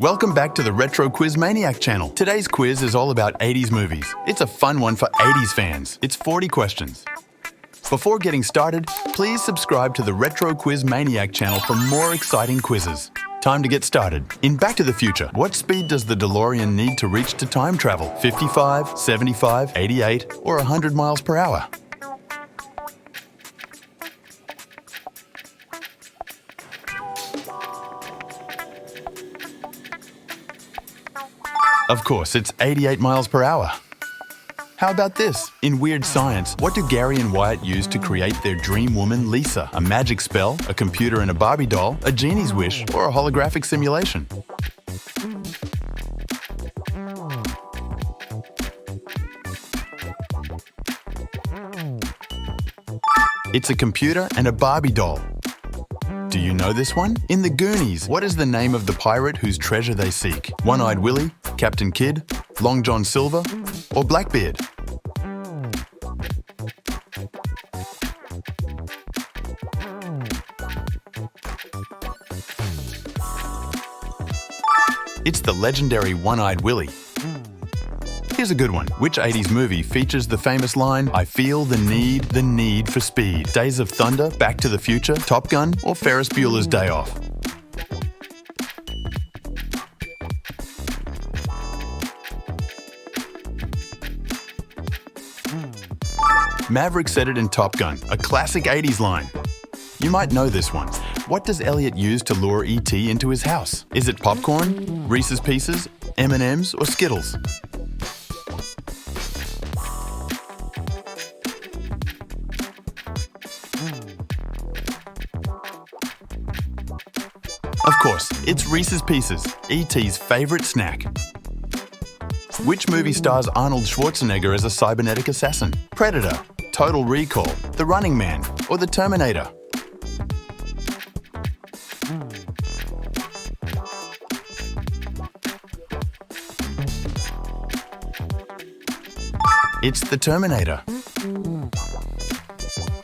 Welcome back to the Retro Quiz Maniac channel. Today's quiz is all about 80s movies. It's a fun one for 80s fans. It's 40 questions. Before getting started, please subscribe to the Retro Quiz Maniac channel for more exciting quizzes. Time to get started. In Back to the Future, what speed does the DeLorean need to reach to time travel? 55, 75, 88, or 100 miles per hour? Of course, it's 88 miles per hour. How about this? In Weird Science, what do Gary and Wyatt use to create their dream woman, Lisa? A magic spell, a computer and a Barbie doll, a genie's wish, or a holographic simulation? It's a computer and a Barbie doll. Do you know this one? In the Goonies, what is the name of the pirate whose treasure they seek? One-Eyed Willie, Captain Kidd, Long John Silver, or Blackbeard? It's the legendary One-Eyed Willie. Here's a good one. Which 80s movie features the famous line, "I feel the need for speed"? Days of Thunder, Back to the Future, Top Gun, or Ferris Bueller's Day Off? Maverick said it in Top Gun, a classic 80s line. You might know this one. What does Elliot use to lure E.T. into his house? Is it popcorn, Reese's Pieces, M&Ms, or Skittles? Of course, it's Reese's Pieces, E.T.'s favorite snack. Which movie stars Arnold Schwarzenegger as a cybernetic assassin? Predator, Total Recall, The Running Man, or The Terminator? It's The Terminator.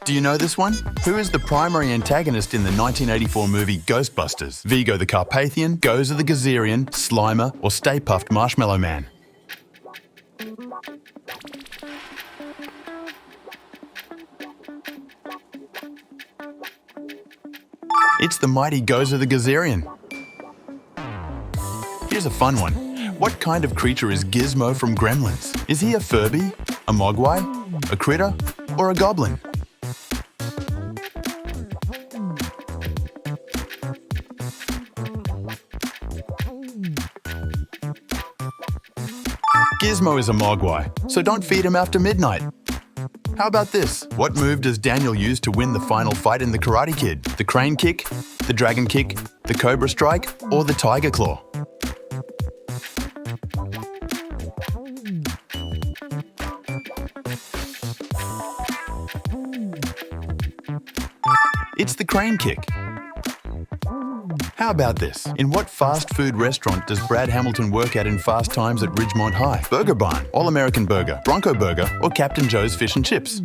Do you know this one? Who is the primary antagonist in the 1984 movie Ghostbusters? Vigo the Carpathian, Gozer the Gazerian, Slimer, or Stay Puft Marshmallow Man? It's the mighty Gozer the Gazerian. Here's a fun one. What kind of creature is Gizmo from Gremlins? Is he a Furby, a Mogwai, a critter, or a goblin? Gizmo is a Mogwai, so don't feed him after midnight. How about this? What move does Daniel use to win the final fight in The Karate Kid? The crane kick, the dragon kick, the cobra strike, or the tiger claw? It's the crane kick. How about this? In what fast food restaurant does Brad Hamilton work at in Fast Times at Ridgemont High? Burger Barn, All-American Burger, Bronco Burger, or Captain Joe's Fish and Chips?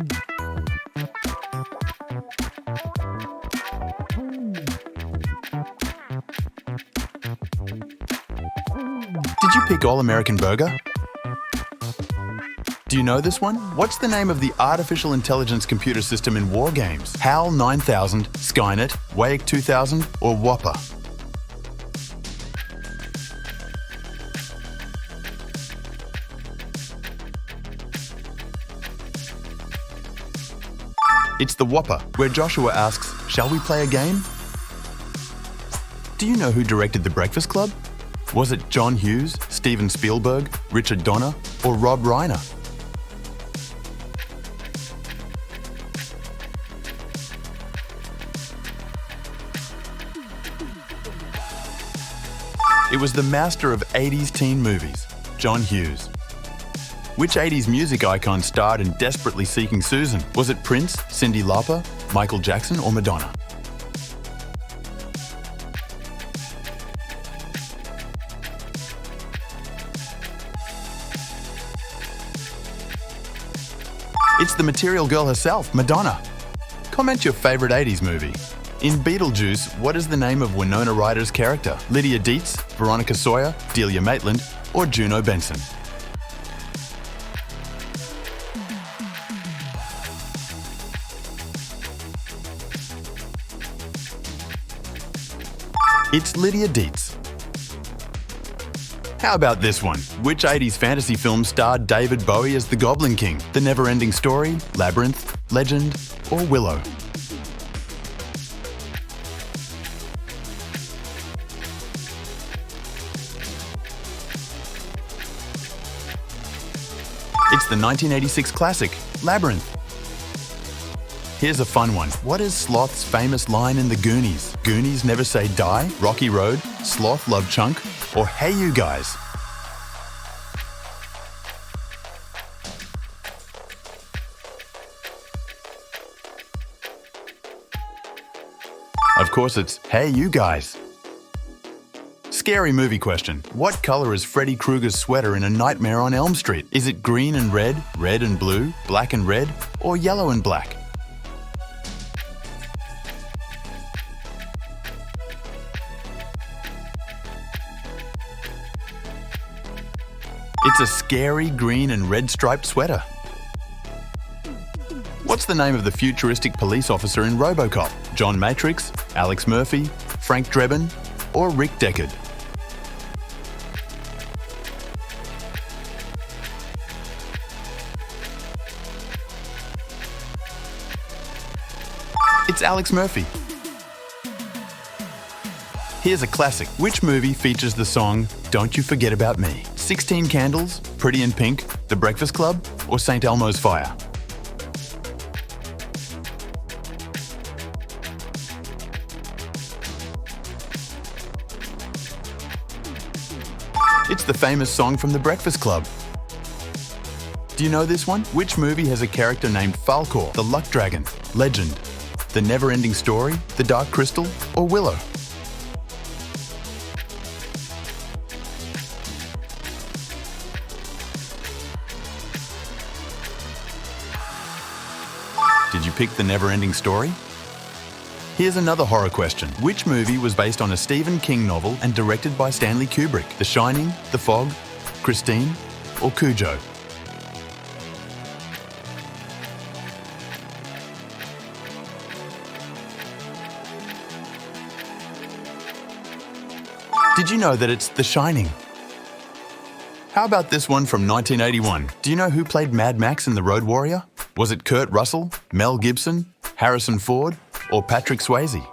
Did you pick All-American Burger? Do you know this one? What's the name of the artificial intelligence computer system in war games? HAL 9000, Skynet, WAIC 2000, or Whopper? It's the Whopper, where Joshua asks, "Shall we play a game?" Do you know who directed The Breakfast Club? Was it John Hughes, Steven Spielberg, Richard Donner, or Rob Reiner? It was the master of 80s teen movies, John Hughes. Which 80s music icon starred in Desperately Seeking Susan? Was it Prince, Cyndi Lauper, Michael Jackson, or Madonna? It's the Material Girl herself, Madonna. Comment your favorite 80s movie. In Beetlejuice, what is the name of Winona Ryder's character? Lydia Dietz, Veronica Sawyer, Delia Maitland, or Juno Benson? It's Lydia Dietz. How about this one? Which 80s fantasy film starred David Bowie as the Goblin King? The Never-Ending Story, Labyrinth, Legend, or Willow? It's the 1986 classic, Labyrinth. Here's a fun one. What is Sloth's famous line in the Goonies? Goonies never say die, Rocky Road, Sloth love chunk, or hey you guys? Of course it's hey you guys. Scary movie question. What color is Freddy Krueger's sweater in A Nightmare on Elm Street? Is it green and red and blue, black and red, or yellow and black? It's a scary green and red striped sweater. What's the name of the futuristic police officer in RoboCop? John Matrix, Alex Murphy, Frank Drebin, or Rick Deckard? It's Alex Murphy. Here's a classic. Which movie features the song Don't You Forget About Me? 16 Candles, Pretty in Pink, The Breakfast Club, or St. Elmo's Fire? It's the famous song from The Breakfast Club. Do you know this one? Which movie has a character named Falkor, the Luck Dragon? Legend, The Never-Ending Story, The Dark Crystal, or Willow? Did you pick The Never-Ending Story? Here's another horror question. Which movie was based on a Stephen King novel and directed by Stanley Kubrick? The Shining, The Fog, Christine, or Cujo? Did you know that it's The Shining? How about this one from 1981? Do you know who played Mad Max in The Road Warrior? Was it Kurt Russell, Mel Gibson, Harrison Ford, or Patrick Swayze?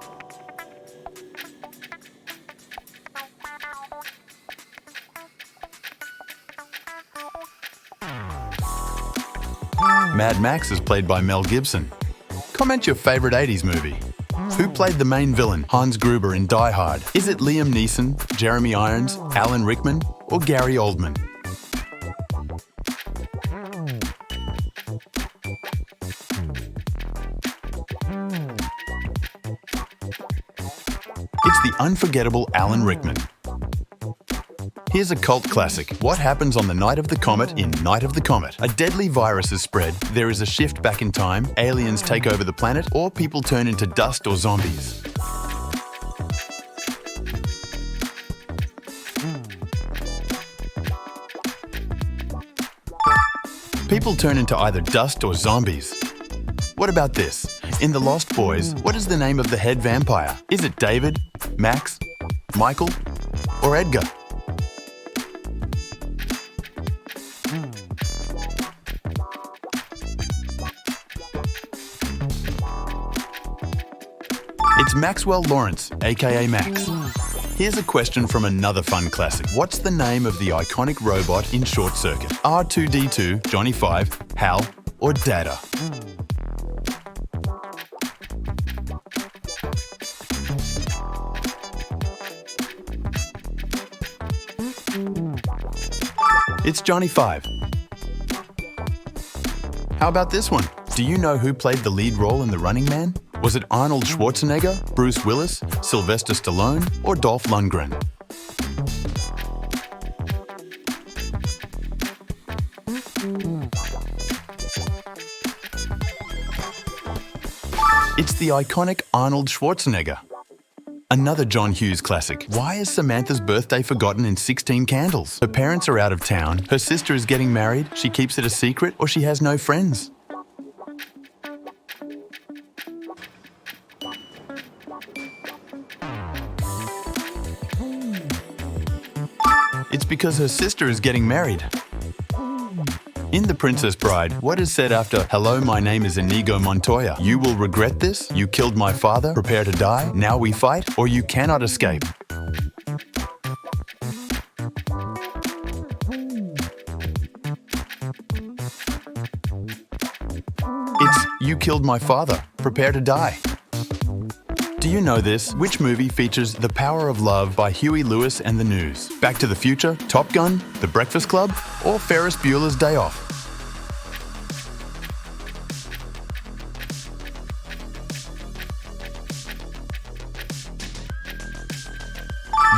Mad Max is played by Mel Gibson. Comment your favorite 80s movie. Who played the main villain, Hans Gruber, in Die Hard? Is it Liam Neeson, Jeremy Irons, Alan Rickman, or Gary Oldman? It's the unforgettable Alan Rickman. Here's a cult classic. What happens on the night of the comet in Night of the Comet? A deadly virus is spread, there is a shift back in time, aliens take over the planet, or people turn into dust or zombies. People turn into either dust or zombies. What about this? In The Lost Boys, what is the name of the head vampire? Is it David, Max, Michael, or Edgar? It's Maxwell Lawrence, aka Max. Here's a question from another fun classic. What's the name of the iconic robot in Short Circuit? R2-D2, Johnny Five, Hal, or Data? It's Johnny Five. How about this one? Do you know who played the lead role in The Running Man? Was it Arnold Schwarzenegger, Bruce Willis, Sylvester Stallone, or Dolph Lundgren? It's the iconic Arnold Schwarzenegger. Another John Hughes classic. Why is Samantha's birthday forgotten in 16 Candles? Her parents are out of town, her sister is getting married, she keeps it a secret, or she has no friends? It's because her sister is getting married. In The Princess Bride, what is said after, "Hello, my name is Inigo Montoya. You will regret this. You killed my father. Prepare to die. Now we fight, or you cannot escape." It's, "You killed my father. Prepare to die." Do you know this? Which movie features The Power of Love by Huey Lewis and the News? Back to the Future, Top Gun, The Breakfast Club, or Ferris Bueller's Day Off?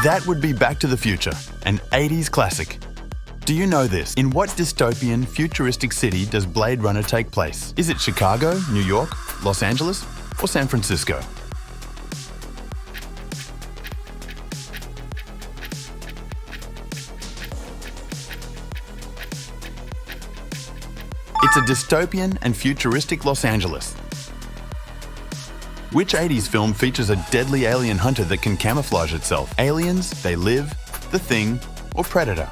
That would be Back to the Future, an 80s classic. Do you know this? In what dystopian, futuristic city does Blade Runner take place? Is it Chicago, New York, Los Angeles, or San Francisco? It's a dystopian and futuristic Los Angeles. Which 80s film features a deadly alien hunter that can camouflage itself? Aliens, They Live, The Thing, or Predator?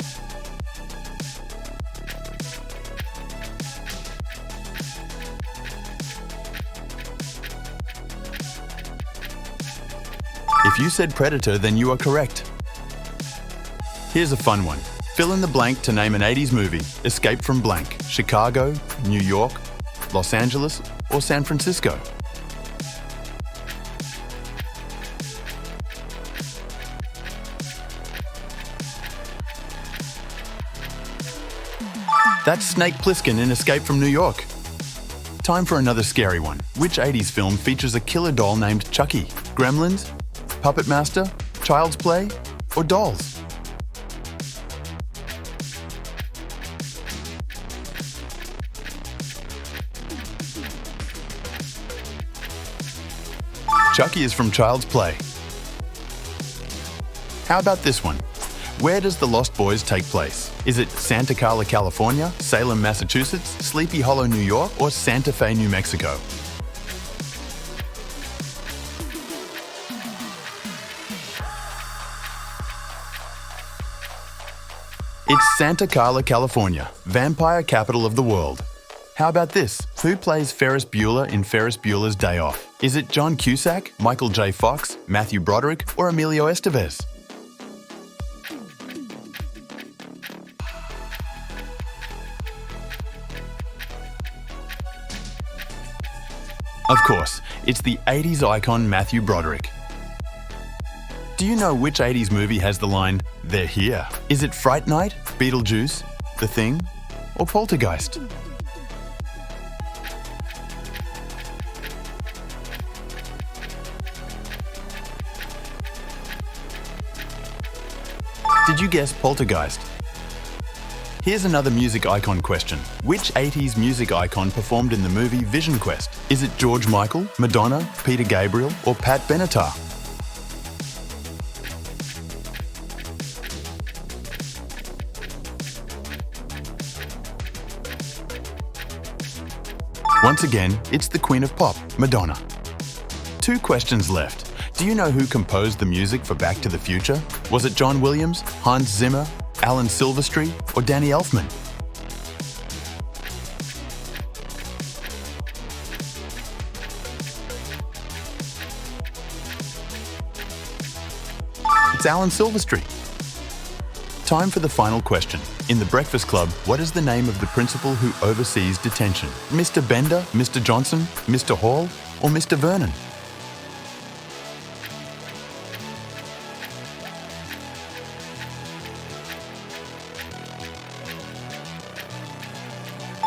If you said Predator, then you are correct. Here's a fun one. Fill in the blank to name an 80s movie. Escape from blank. Chicago, New York, Los Angeles, or San Francisco? That's Snake Plissken in Escape from New York. Time for another scary one. Which 80s film features a killer doll named Chucky? Gremlins, Puppet Master, Child's Play, or Dolls? Chucky is from Child's Play. How about this one? Where does The Lost Boys take place? Is it Santa Carla, California, Salem, Massachusetts, Sleepy Hollow, New York, or Santa Fe, New Mexico? It's Santa Carla, California, vampire capital of the world. How about this? Who plays Ferris Bueller in Ferris Bueller's Day Off? Is it John Cusack, Michael J. Fox, Matthew Broderick, or Emilio Estevez? Of course, it's the 80s icon Matthew Broderick. Do you know which 80s movie has the line, "They're here"? Is it Fright Night, Beetlejuice, The Thing, or Poltergeist? Did you guess Poltergeist? Here's another music icon question. Which 80s music icon performed in the movie Vision Quest? Is it George Michael, Madonna, Peter Gabriel, or Pat Benatar? Once again, it's the Queen of Pop, Madonna. 2 questions left. Do you know who composed the music for Back to the Future? Was it John Williams, Hans Zimmer, Alan Silvestri, or Danny Elfman? It's Alan Silvestri. Time for the final question. In The Breakfast Club, what is the name of the principal who oversees detention? Mr. Bender, Mr. Johnson, Mr. Hall, or Mr. Vernon?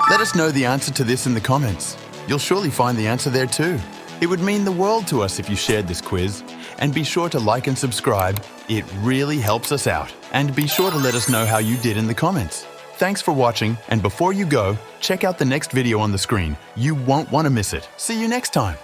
Let us know the answer to this in the comments. You'll surely find the answer there too. It would mean the world to us if you shared this quiz. And be sure to like and subscribe. It really helps us out. And be sure to let us know how you did in the comments. Thanks for watching, and before you go, check out the next video on the screen. You won't want to miss it. See you next time.